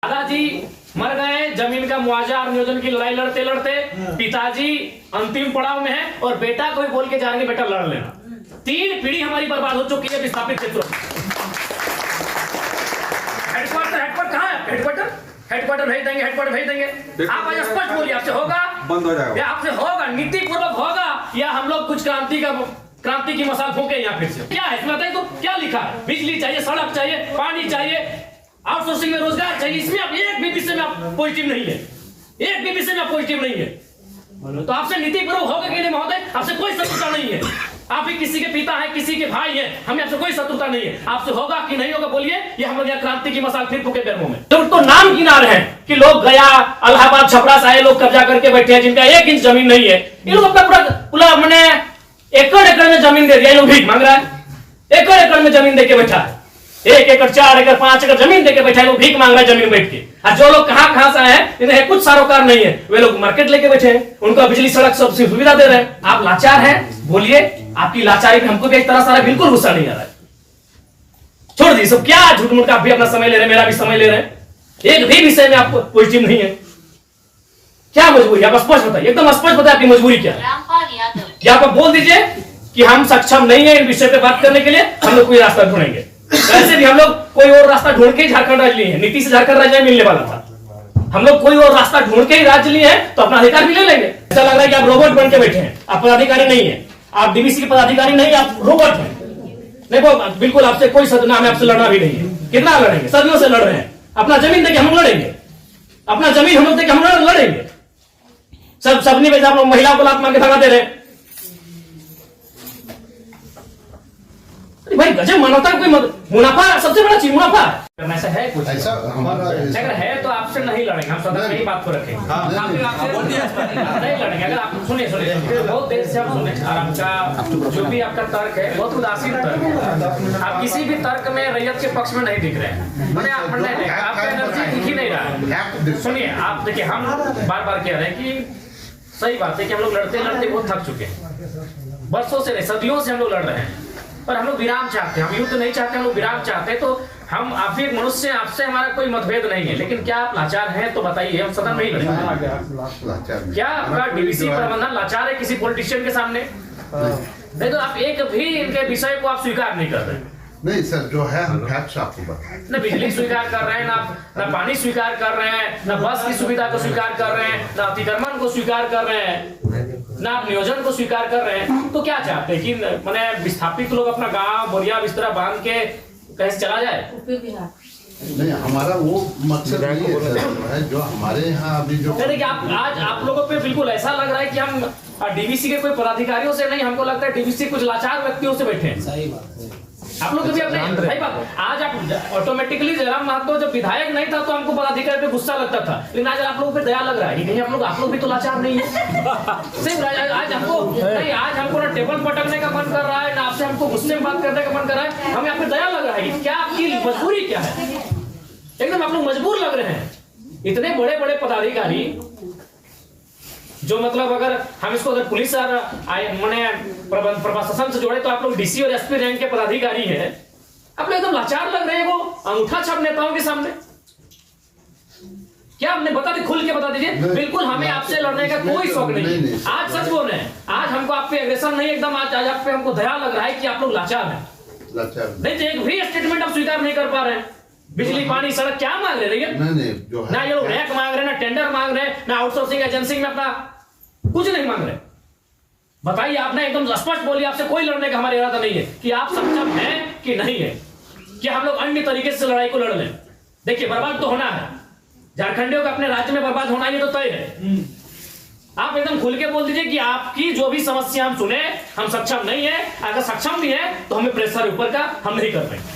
दादाजी मर गए, जमीन का मुआवजा और नियोजन की लड़ाई लड़ते लड़ते पिताजी अंतिम पड़ाव में है और बेटा कोई बोल के जा रहे बेटा लड़ लेना। 3 पीढ़ी हमारी बर्बाद हो चुकी है विस्थापित क्षेत्रों में। हेडक्वार्टर कहाँ है? हेडक्वार्टर भेज देंगे, हेडक्वार्टर भेज देंगे। आप आज स्पष्ट बोलिए, आपसे होगा बंद हो जाएगा, या आपसे होगा नीति पूर्वक होगा या हम लोग कुछ क्रांति की मसाल फूके यहाँ फिर से? क्या है इसमें बताइए तो, क्या लिखा है? बिजली चाहिए, सड़क चाहिए, पानी चाहिए, आउटसोर्सिंग में रोजगार चाहिए। इसमें आप एक भी विषय में आप पॉजिटिव नहीं है, एक भी विषय में आप पॉजिटिव नहीं है। तो आपसे नीति पूर्वक होगा कि नहीं महोदय? आपसे कोई शत्रुता नहीं है। आप भी किसी के पिता है, किसी के भाई है, हमें आपसे कोई शत्रुता नहीं है। आपसे होगा कि नहीं होगा बोलिए, ये हम लोग यहाँ क्रांति की मसाल फिर फूके पैरों में। तो नाम किनारे हैं कि लोग गया इलाहाबाद छपरा से आए लोग कब्जा करके बैठे हैं जिनका 1 इंच जमीन नहीं है। ये लोग अपना पूरा मैंने एकड़ में जमीन दे दिया, ये लोग भीख मांग रहा है। एकड़ में जमीन देके बैठा है, 1 एकड़ 4 एकड़ 5 एकड़ जमीन देके बैठा है, लोग भीख मांग रहा है जमीन बैठ के। और जो लोग कहां से आए हैं, इन्हें कुछ सारोकार नहीं है, वे लोग मार्केट लेके बैठे हैं, उनको बिजली सड़क सब सुविधा दे रहे हैं। आप लाचार हैं, बोलिए आपकी लाचारी में हमको भी एक तरह सारा बिल्कुल गुस्सा नहीं आ रहा है। छोड़ दी सब, क्या झूठ मूठ का आप भी अपना समय ले रहे हैं, मेरा भी समय ले रहे हैं। एक भी विषय में आपको पॉजिटिव नहीं है। क्या मजबूरी? आप स्पष्ट बताइए, एकदम स्पष्ट बताइए आपकी मजबूरी क्या है। क्या आप बोल दीजिए कि हम सक्षम नहीं है इन विषय पे बात करने के लिए, हम लोग कोई रास्ता ढूंढेंगे। वैसे भी हम लोग कोई और रास्ता ढूंढ के ही झारखंड राज्य लिए हैं, नीति से झारखंड राज्य मिलने वाला था। हम लोग कोई और रास्ता ढूंढ के ही राज्य लिए हैं तो अपना अधिकार भी ले लेंगे। ऐसा लग रहा है कि आप रोबोट बन के बैठे हैं, आप पदाधिकारी नहीं है, आप डीवीसी के पदाधिकारी नहीं, आप रोबोट हैं। देखो बिल्कुल आपसे कोई सदना में आपसे लड़ना भी नहीं है। कितना लड़ेंगे? सदियों से लड़ रहे हैं। अपना जमीन देके हम लोग लड़ेंगे, अपना जमीन हम लोग देके हम लोग लड़ेंगे। सबने वैसे आप लोग महिलाओं को लात मार के भगा दे रहे हैं। भाई गजब मानवता का कोई मुनाफा सबसे बड़ा चीज मुनाफा है। ऐसा है कुछ ऐसा हमारा अगर है तो आपसे नहीं लड़ेंगे, हम सदन में ही बात को रखेंगे। नहीं लड़ेंगे। अगर आप सुनिए बहुत देर से आप सुने और आपका जो भी आपका तर्क है बहुत उदासीन तर्क है। आप किसी भी तर्क में रैयत के पक्ष में नहीं दिख रहे हैं, मैंने आपका एनर्जी दिख ही नहीं रहा है। सुनिए आप देखिए, हम बार बार कह रहे हैं कि सही बात है कि हम लोग लड़ते लड़ते बहुत थक चुके हैं, बरसों से नहीं सदियों से हम लोग लड़ रहे हैं। पर हम लोग विराम चाहते हैं, हम युद्ध नहीं चाहते, हम लोग विराम चाहते हैं। तो हम आप भी एक मनुष्य हैं, आपसे हमारा कोई मतभेद नहीं है, लेकिन क्या आप लाचार हैं तो बताइए, हम सदन में ही लड़ेंगे। क्या आपका डीवीसी प्रबंधन लाचार है किसी पॉलिटिशियन के सामने? नहीं तो आप एक भी इनके विषय को आप स्वीकार नहीं कर रहे। नहीं सर, जो है हम फैक्ट्स आपको बताएं। न बिजली स्वीकार कर रहे हैं, ना पानी स्वीकार कर रहे हैं, ना बस की सुविधा को स्वीकार कर रहे हैं, ना अतिक्रमण को स्वीकार कर रहे हैं, ना आप नियोजन को स्वीकार कर रहे हैं। तो क्या चाहते हैं कि मैंने विस्थापित लोग अपना गांव बोरिया बिस्तरा बांध के कहीं से चला जाए? नहीं, हमारा वो मकसद नहीं है सर, जो हमारे यहाँ अभी जो आज आप लोगों पे बिल्कुल ऐसा लग रहा है कि हम डीवीसी के कोई पदाधिकारियों से नहीं, हमको लगता है डीवीसी कुछ लाचार व्यक्तियों से बैठे हैं। सही बात है। आप लोग भी अपने भाई बात, आज आप ऑटोमेटिकली जयराम महतो जब विधायक नहीं था तो हमको पदाधिकारी पे गुस्सा लगता था, लेकिन आज आप लोगों पे दया लग रहा है। कहीं आप लोग भी तो लाचार नहीं है। सिर्फ आज हमको नहीं, आज हमको ना टेबल पटकने का मन कर रहा है, ना आपसे हमको गुस्से में बात करने का मन कर रहा है, हमें आप पे दया लग रहा है। क्या आपकी मजबूरी क्या है? एकदम आप लोग मजबूर लग रहे हैं। इतने बड़े बड़े पदाधिकारी जो मतलब अगर हम इसको अगर पुलिस और मैंने प्रशासन से जोड़े तो आप लोग डीसी और एसपी रैंक के पदाधिकारी हैं, आप लोग एकदम लाचार लग रहे हैं वो अंगूठा छाप नेताओं के सामने। क्या आपने बता दी, खुल के बता दीजिए। बिल्कुल हमें आपसे लड़ने का कोई शौक नहीं। आज सच बोल रहे हैं, आज हमको आप पे एग्रेशन नहीं, एकदम आज आप पे हमको दया लग रहा है कि आप लोग लाचार हैं। नहीं तो एक भी स्टेटमेंट आप स्वीकार नहीं कर पा रहे हैं। बिजली पानी सड़क क्या मांग रहे हैं? ना ये लोग रैक मांग रहे हैं, ना टेंडर मांग रहे हैं, ना आउटसोर्सिंग एजेंसी में अपना कुछ नहीं मांग रहे। बताइए, आपने एकदम स्पष्ट बोलिए, आपसे कोई लड़ने का हमारा इरादा नहीं है कि आप सक्षम हैं कि नहीं है, कि हम लोग अन्य तरीके से लड़ाई को लड़ लें। देखिए बर्बाद तो होना है, झारखंडियों का अपने राज्य में बर्बाद होना ही तो तय है। आप एकदम खुल के बोल दीजिए कि आपकी जो भी समस्या हम सुने, हम सक्षम नहीं है। अगर सक्षम भी है तो हमें प्रेशर ऊपर का हम नहीं कर पाएंगे।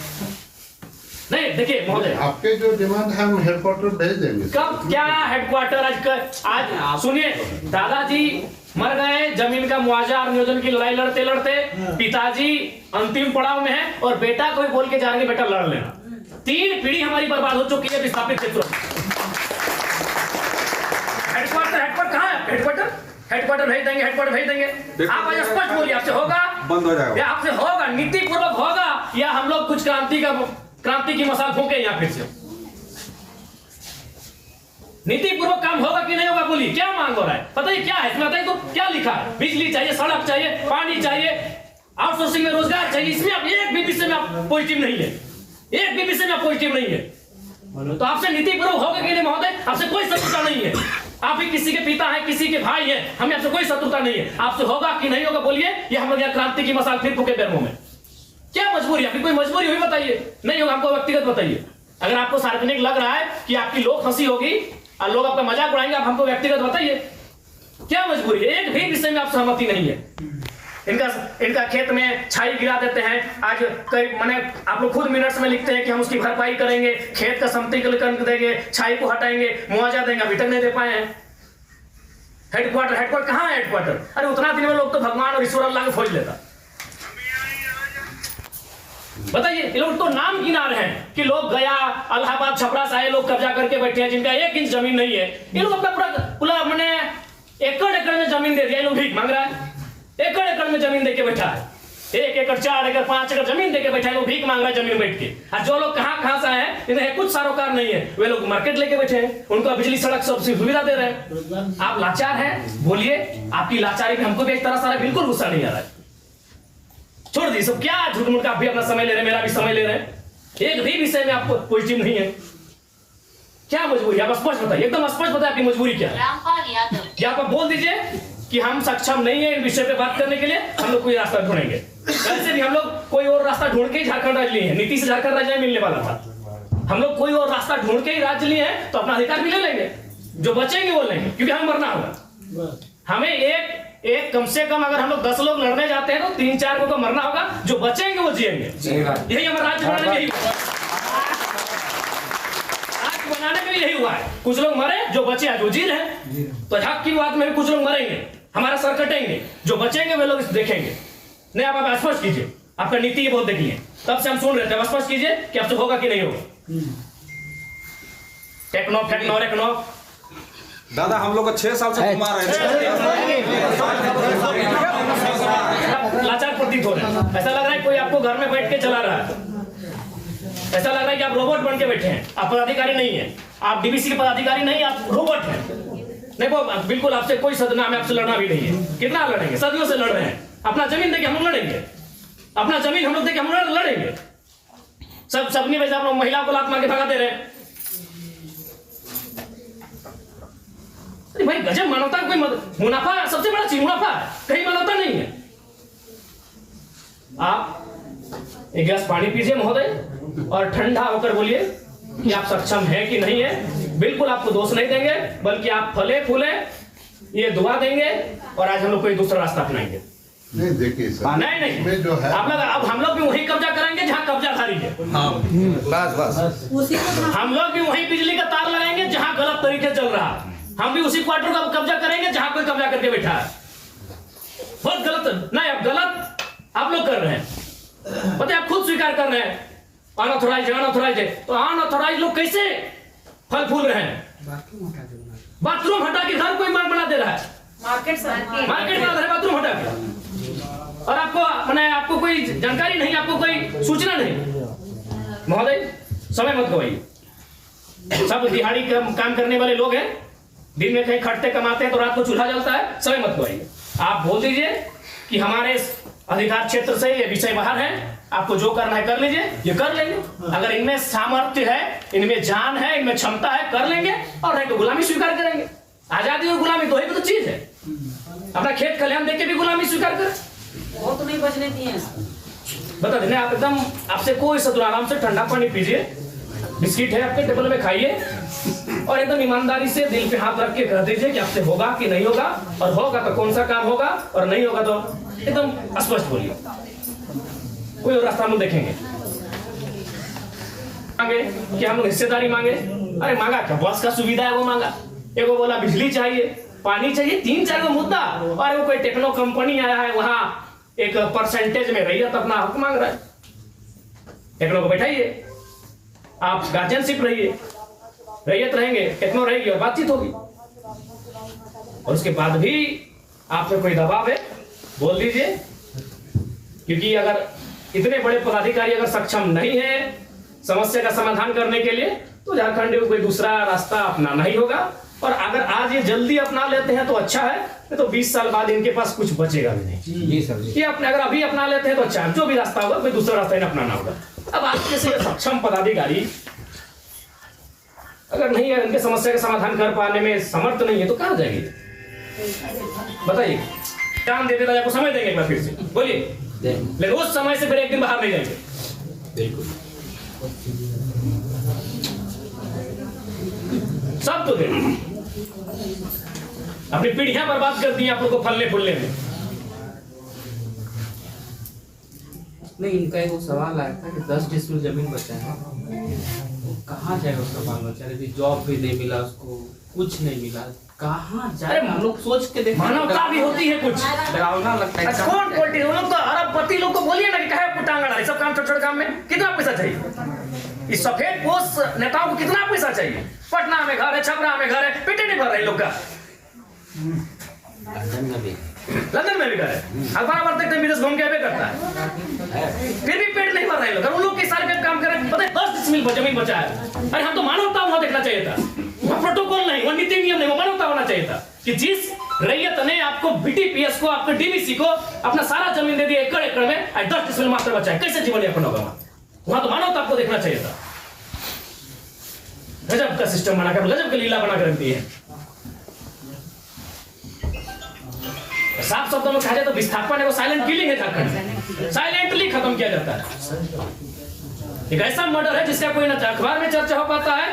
नहीं देखिए महोदय, आपके जो डिमांड है हम हेडक्वार्टर भेज देंगे। कब क्या हेडक्वार्टर? आज सुनिए, दादाजी मर गए, जमीन का मुआवजा और नियोजन की लड़ाई लड़ते लड़ते पिताजी अंतिम पड़ाव में है और बेटा कोई बोल के जा रहे बेटा लड़ लेना। 3 पीढ़ी हमारी बर्बाद हो चुकी है विस्थापित क्षेत्रों में। हेडक्वार्टर कहाँ है? हेडक्वार्टर भेज देंगे, हेडक्वार्टर भेज देंगे। आप आज स्पष्ट बोलिए, आपसे होगा बंद हो जाएगा, या आपसे होगा नीति पूर्वक होगा या हम लोग कुछ क्रांति की मसाल फूके यहाँ फिर से? नीति पूर्वक काम होगा कि नहीं होगा, बोलिए क्या मांग हो रहा है, पता है क्या है इसमें, बताइए तो क्या लिखा है? बिजली चाहिए, सड़क चाहिए, पानी चाहिए, आउटसोर्सिंग में रोजगार चाहिए, इसमें आप एक भी विषय में आप पॉजिटिव नहीं है, एक भी विषय में आप पॉजिटिव नहीं है। तो आपसे नीति पूर्वक होगा कि नहीं महोदय? आपसे कोई शत्रुता नहीं है, आप ही किसी के पिता हैं, किसी के भाई हैं, हमें आपसे कोई शत्रुता नहीं है। आपसे होगा कि नहीं होगा बोलिए, ये हम लोग यहाँ क्रांति की मसाल फिर फूके पैरों में। क्या मजबूरी है आपकी? कोई मजबूरी हुई बताइए, नहीं होगा हमको व्यक्तिगत बताइए। अगर आपको सार्वजनिक लग रहा है कि आपकी लोग हंसी होगी और लोग आपका मजाक उड़ाएंगे, आप हमको व्यक्तिगत बताइए क्या मजबूरी है? एक भी विषय में आप सहमति नहीं है। इनका खेत में छाई गिरा देते हैं, आज कई मैंने आप लोग खुद मिनट्स में लिखते हैं कि हम उसकी भरपाई करेंगे, खेत का समतलीकरण देंगे, छाई को हटाएंगे, मुआवजा देंगे, अभी तक नहीं दे पाए हैं। हेडक्वार्टर कहाँ है हेडक्वार्टर? अरे उतना दिन में लोग तो भगवान और ईश्वर अल्लाह के खोज लेता। बताइए, ये लोग तो नाम गिना रहे हैं कि लोग गया इलाहाबाद छपरा से आए लोग कब्जा करके बैठे हैं, जिनका 1 इंच जमीन नहीं है। ये लोग अपना पूरा मैंने एकड़ में जमीन दे दिया, ये लोग भीख मांग रहा है। एकड़ में जमीन देके बैठा है, 1 एकड़ 4 एकड़ 5 एकड़ जमीन देके बैठा है, लोग भीख मांग रहा है जमीन बैठ के। और जो लोग कहाँ से आए हैं, इन्हें कुछ सारोकार नहीं है, वे लोग मार्केट लेके बैठे हैं, उनको बिजली सड़क सब सुविधा दे रहे हैं। आप लाचार हैं, बोलिए आपकी लाचारी पे हमको भी एक तरह सारा बिल्कुल गुस्सा नहीं आ रहा है। छोड़ दी सब, क्या झूठ मूठ का आप भी अपना समय ले रहे हैं, मेरा भी समय ले रहे हैं, एक भी विषय में आपको पॉजिटिव नहीं है। क्या मजबूरी? आप स्पष्ट बताइए, एकदम स्पष्ट बताइए आपकी मजबूरी क्या है। क्या आप बोल दीजिए कि हम सक्षम नहीं है इन विषय पे बात करने के लिए, हम लोग कोई रास्ता ढूंढेंगे। वैसे भी हम लोग कोई और रास्ता ढूंढ के ही झारखंड राज्य लिए हैं, नीति से झारखंड राज्य मिलने वाला था। हम लोग कोई और रास्ता ढूंढ के ही राज्य लिए हैं, तो अपना अधिकार भी ले लेंगे, जो बचेंगे वो लेंगे, क्योंकि हम मरना होगा। हमें एक कम से कम अगर हम लोग 10 लोग लड़ने जाते हैं तो 3-4 को मरना होगा, जो बचेंगे वो जिएंगे। यही हमारा राज्य बनाने में बनाने में यही हुआ है। कुछ लोग मरे, जो बचे आज वो जी रहे हैं। तो हक की बात में भी कुछ लोग मरेंगे, हमारा सर कटेंगे, जो बचेंगे वे लोग देखेंगे। नहीं, आप स्पष्ट कीजिए, आपका नीति ये बहुत देखिए, तब से हम सुन रहे थे। स्पष्ट कीजिए कि आपसे होगा कि नहीं होगा। टेक्नो फेक्नो रेक्नो दादा हम लोग को 6 साल से घुमा रहे हैं, लाचार प्रतीत हो रहे हैं। ऐसा लग रहा है कोई आपको घर में बैठ के चला रहा है, ऐसा लग रहा है कि आप रोबोट बन के बैठे हैं। आप पदाधिकारी नहीं है, आप डीवीसी के पदाधिकारी नहीं, आप रोबोट हैं। नहीं, वो बिल्कुल आपसे कोई सदना में आपसे लड़ना भी नहीं है। कितना लड़ेंगे? सदियों से लड़ रहे हैं। अपना जमीन देके हम लोग लड़ेंगे, अपना जमीन हम लोग देके हम लोग लड़ेंगे। सबनी वजह आप लोग महिला को लात मार के भगा दे रहे हैं। अरे भाई गजब, मानवता कोई मुनाफा सबसे बड़ा चीज मुनाफा है, कहीं मानवता नहीं है। आप एक गिलास पानी पीजिए महोदय और ठंडा होकर बोलिए कि आप सक्षम हैं कि नहीं है। बिल्कुल आपको दोष नहीं देंगे, बल्कि आप फले फूले ये दुआ देंगे और आज हम लोग कोई दूसरा रास्ता अपनाएंगे। नहीं देखिए सर, नहीं जो है आप लोग, अब हम लोग भी वही कब्जा करेंगे जहाँ कब्जाधारी है। हम लोग भी वही बिजली का तार लगाएंगे जहाँ गलत तरीके चल रहा है। हम भी उसी क्वार्टर का कब्जा करेंगे जहाँ कोई कब्जा करके बैठा है। बहुत गलत, नहीं अब गलत आप लोग कर रहे हैं, पता है, आप खुद स्वीकार कर रहे हैं। अनऑथोराइज है, तो अनऑथोराइज लोग कैसे फल फूल रहे हैं? बाथरूम हटा के घर कोई बना दे रहा है, मार्केट बना दे रहा है बाथरूम हटा के, और आपको कोई जानकारी नहीं, आपको कोई सूचना नहीं। महोदय समय मत गवाइए, सब दिहाड़ी काम करने वाले लोग हैं, दिन में कहीं खटते कमाते हैं तो रात को चूल्हा जलता है। समय मत गवाइए, आप बोल दीजिए कि हमारे अधिकार क्षेत्र से ये विषय बाहर है, आपको जो करना है कर लीजिए, ये कर लेंगे। अगर इनमें सामर्थ्य है, इनमें जान है, इनमें क्षमता है, कर लेंगे, और नहीं तो गुलामी स्वीकार करेंगे। आजादी और गुलामी दो ही तो चीज है। अपना खेत खलिहान देके भी गुलामी स्वीकार करें, वो तो नहीं बचने दिए। बता देने आप एकदम, आपसे कोई सदुर, आराम से ठंडा पानी पीजिए, बिस्किट है आपके टेबल में खाइए, और एकदम ईमानदारी से दिल पे हाथ रख के कह दीजिए कि आपसे होगा कि नहीं होगा, और होगा तो कौन सा काम होगा, और नहीं होगा तो एकदम स्पष्ट बोलिए। कोई और रास्ता हम देखेंगे। मांगे कि हम लोग हिस्सेदारी मांगे, अरे मांगा क्या, बस का सुविधा है वो मांगा। एगो बोला बिजली चाहिए, पानी चाहिए, 3-4 को मुद्दा, और वो कोई टेक्नो कंपनी आया है वहां एक परसेंटेज में रैयत अपना हक मांग रहा है। टेक्नो को बैठाइए, आप गार्जियनशिप रहिए, रैयत रहेंगे, टेक्नो रहेगी और बातचीत होगी। और उसके बाद भी आप पे कोई दबाव है, बोल दीजिए, क्योंकि अगर इतने बड़े पदाधिकारी अगर सक्षम नहीं है समस्या का समाधान करने के लिए, तो झारखंड को कोई दूसरा रास्ता अपनाना ही होगा। और अगर आज ये जल्दी अपना लेते हैं तो अच्छा है, नहीं तो 20 साल बाद इनके पास कुछ बचेगा भी नहीं। जी सर जी। ये अपने अगर अभी अपना लेते हैं तो अच्छा है, जो भी रास्ता होगा कोई दूसरा रास्ता इन्हें अपनाना होगा। अब आप जैसे सक्षम पदाधिकारी अगर नहीं है, इनके समस्या का समाधान कर पाने में समर्थ नहीं है तो कहाँ जाएंगे बताइए? काम दे देता आपको समय देंगे एक बार फिर से बोलिए, लेकिन उस समय से फिर एक दिन बाहर नहीं जाएंगे। बिल्कुल सब तो दे अपनी पीढ़ियां बर्बाद कर दी आप लोग को फलने फूलने में। नहीं, इनका एक सवाल आया था कि 10 डिसमिल जमीन बचा है, वो कहाँ जाएगा उसका बाल बच्चा? अभी जॉब भी नहीं मिला उसको, कुछ नहीं मिला, कहाँ जाए? हम लोग सोच के देखो, मानवता भी होती है कुछ। डरावना लगता है। कौन पॉलिटिक्स लोग तो अरबपति लोग को बोलिए ना कि कहे आपको टांग अड़ा सब काम छोटे छोटे काम में कितना पैसा चाहिए? इस सफेद पोस्ट नेताओं को कितना पैसा चाहिए? पटना में घर है, छपरा में घर है, पेटे नहीं भर रहे लोग का। लंदन में भी घर है, अखबार पढ़ते थे विदेश घूम के आवे करता है, फिर भी पेट नहीं भर रहे लोग। उन लोग के सारे पे काम कर रहे हैं, पता है 10 डिसमिल जमीन बचा है। अरे हम तो मानवता वहां देखना चाहिए था, वहां प्रोटोकॉल नहीं, वहां नीति नियम नहीं, वो मानवता होना चाहिए था कि जिस रैयत ने आपको बीटीपीएस को, आपको डीवीसी को अपना सारा जमीन दे दिया एकड़ एकड़ में, 10 डिसमिल मात्र बचा है, कैसे जीवन यापन होगा? वहां तो मानवता आपको देखना चाहिए था। गजब का सिस्टम बनाकर, गजब की लीला बनाकर रख दी है। साफ शब्दों में कहा जाए तो विस्थापन है, वो साइलेंट किलिंग है झारखंड में, साइलेंटली खत्म किया जाता है। एक ऐसा मर्डर है जिसका कोई ना अखबार में चर्चा हो पाता है,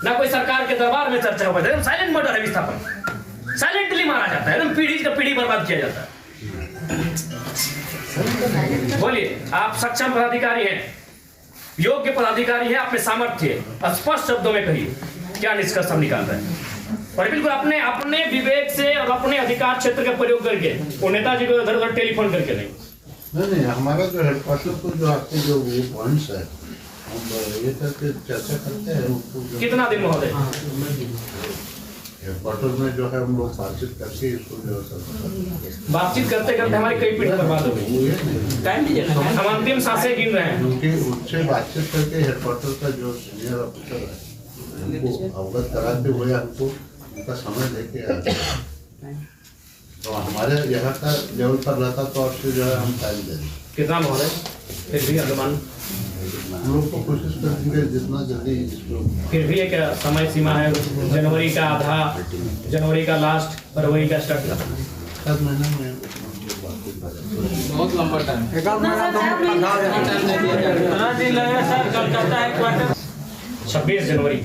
ना कोई सरकार के दरबार में चर्चा हो पाता है। साइलेंट मर्डर है विस्थापन, साइलेंटली मारा जाता है, एकदम पीढ़ी का पीढ़ी बर्बाद किया जाता है। बोलिए, आप सक्षम पदाधिकारी हैं, योग्य पदाधिकारी हैं, आप में सामर्थ्य है, स्पष्ट शब्दों में कहिए क्या निष्कर्ष हम निकाल रहे हैं। और बिल्कुल अपने अपने विवेक से और अपने अधिकार क्षेत्र का प्रयोग करके, वो नेताजी को इधर उधर टेलीफोन करके नहीं, हमारा जो हेडक्वार्टर को जो आपके जो ये पॉइंट्स है हम ये करके चर्चा करते हैं उसको। कितना दिन महोदय? हेडक्वार्टर में जो है हम लोग बातचीत करके इसको जो बातचीत करते करते हमारी कई पीढ़ी बर्बाद हो गई, टाइम दीजिए ना। हम अंतिम सांसें गिन रहे हैं। उनके उनसे बातचीत करके हेडक्वार्टर का जो सीनियर ऑफिसर है उनको अवगत कराते हुए हमको उनका समय देके आते हैं। तो हमारे यहाँ का लेवल पर रहता तो आपसे जो है हम टाइम दे दें। कितना महोदय? फिर भी अनुमान हम लोग को कोशिश करेंगे जितना जल्दी इसको। फिर भी एक समय सीमा है, जनवरी का आधा, जनवरी का लास्ट, फरवरी का स्टार्ट। 7 महीने में बहुत लंबा टाइम। 26 जनवरी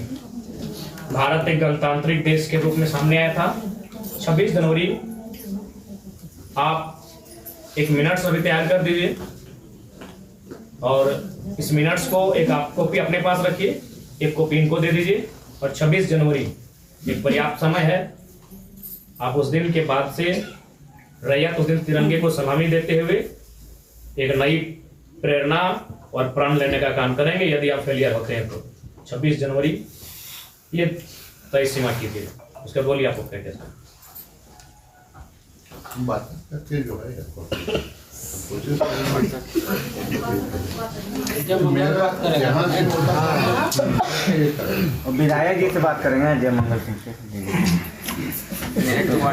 भारत एक गणतांत्रिक देश के रूप में सामने आया था। 26 जनवरी आप एक मिनट्स अभी तैयार कर दीजिए और इस मिनट्स को एक आप कॉपी अपने पास रखिए, एक कॉपी इनको दे दीजिए। और 26 जनवरी एक पर्याप्त समय है। आप उस दिन के बाद से रैयत उस दिन तिरंगे को सलामी देते हुए एक नई प्रेरणा और प्रण लेने का काम करेंगे। यदि आप फेलियर होते हैं तो 26 जनवरी ये तय सीमा कीजिए। उसके बोलिए आपको क्या कहते हैं? बात करके जो है कोशिश यहाँ से विधायक जी से बात करेंगे, जय मंगल सिंह से।